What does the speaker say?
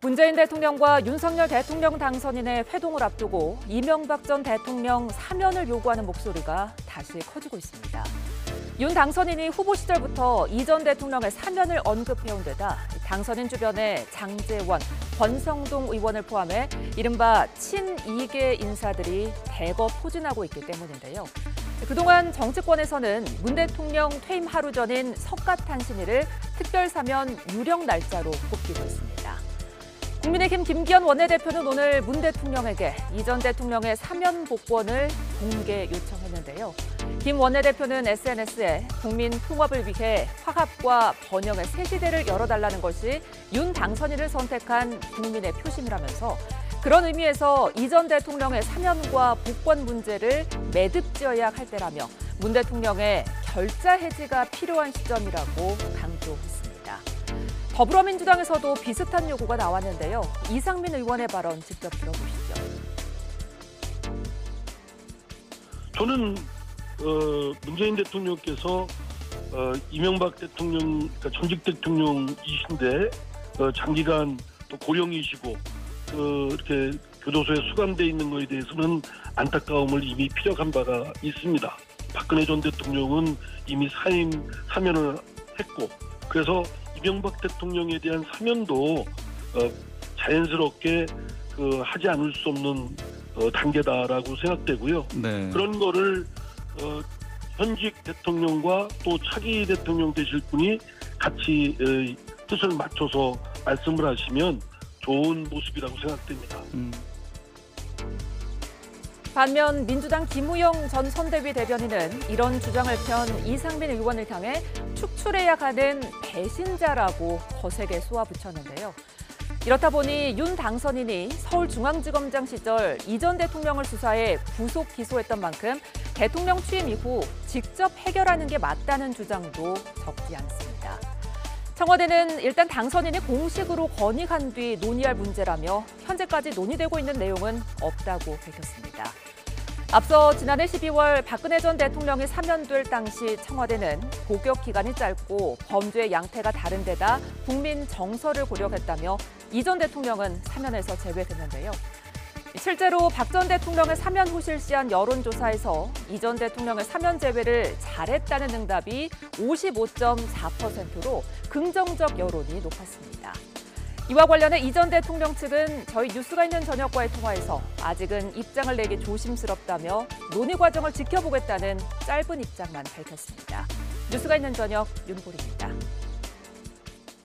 문재인 대통령과 윤석열 대통령 당선인의 회동을 앞두고 이명박 전 대통령 사면을 요구하는 목소리가 다시 커지고 있습니다. 윤 당선인이 후보 시절부터 이 전 대통령의 사면을 언급해온 데다 당선인 주변에 장제원, 권성동 의원을 포함해 이른바 친이계 인사들이 대거 포진하고 있기 때문인데요. 그동안 정치권에서는 문 대통령 퇴임 하루 전인 석가탄신일을 특별사면 유력 날짜로 꼽기도 했습니다. 국민의힘 김기현 원내대표는 오늘 문 대통령에게 이 전 대통령의 사면 복권을 공개 요청했는데요. 김 원내대표는 SNS에 국민 통합을 위해 화합과 번영의 새 시대를 열어달라는 것이 윤 당선인을 선택한 국민의 표심이라면서 그런 의미에서 이 전 대통령의 사면과 복권 문제를 매듭지어야 할 때라며 문 대통령의 결자 해지가 필요한 시점이라고 강조했습니다. 더불어민주당에서도 비슷한 요구가 나왔는데요. 이상민 의원의 발언 직접 들어보시죠. 저는 문재인 대통령께서 이명박 대통령, 그러니까 전직 대통령이신데 장기간 또 고령이시고 이렇게 교도소에 수감돼 있는 것에 대해서는 안타까움을 이미 피력한 바가 있습니다. 박근혜 전 대통령은 이미 사면을 했고, 그래서 이명박 대통령에 대한 사면도 자연스럽게 하지 않을 수 없는 단계다라고 생각되고요. 네. 그런 거를 현직 대통령과 또 차기 대통령 되실 분이 같이 뜻을 맞춰서 말씀을 하시면 좋은 모습이라고 생각됩니다. 반면 민주당 김우영 전 선대위 대변인은 이런 주장을 편 이상민 의원을 향해 축출해야 하는 배신자라고 거세게 쏘아붙였는데요. 이렇다 보니 윤 당선인이 서울중앙지검장 시절 이 전 대통령을 수사해 구속 기소했던 만큼 대통령 취임 이후 직접 해결하는 게 맞다는 주장도 적지 않습니다. 청와대는 일단 당선인이 공식으로 건의한 뒤 논의할 문제라며 현재까지 논의되고 있는 내용은 없다고 밝혔습니다. 앞서 지난해 12월 박근혜 전 대통령이 사면될 당시 청와대는 복역 기간이 짧고 범죄의 양태가 다른 데다 국민 정서를 고려했다며 이 전 대통령은 사면에서 제외됐는데요. 실제로 박 전 대통령의 사면 후 실시한 여론조사에서 이 전 대통령의 사면 제외를 잘했다는 응답이 55.4%로 긍정적 여론이 높았습니다. 이와 관련해 이 전 대통령 측은 저희 뉴스가 있는 저녁과의 통화에서 아직은 입장을 내기 조심스럽다며 논의 과정을 지켜보겠다는 짧은 입장만 밝혔습니다. 뉴스가 있는 저녁 윤보리입니다.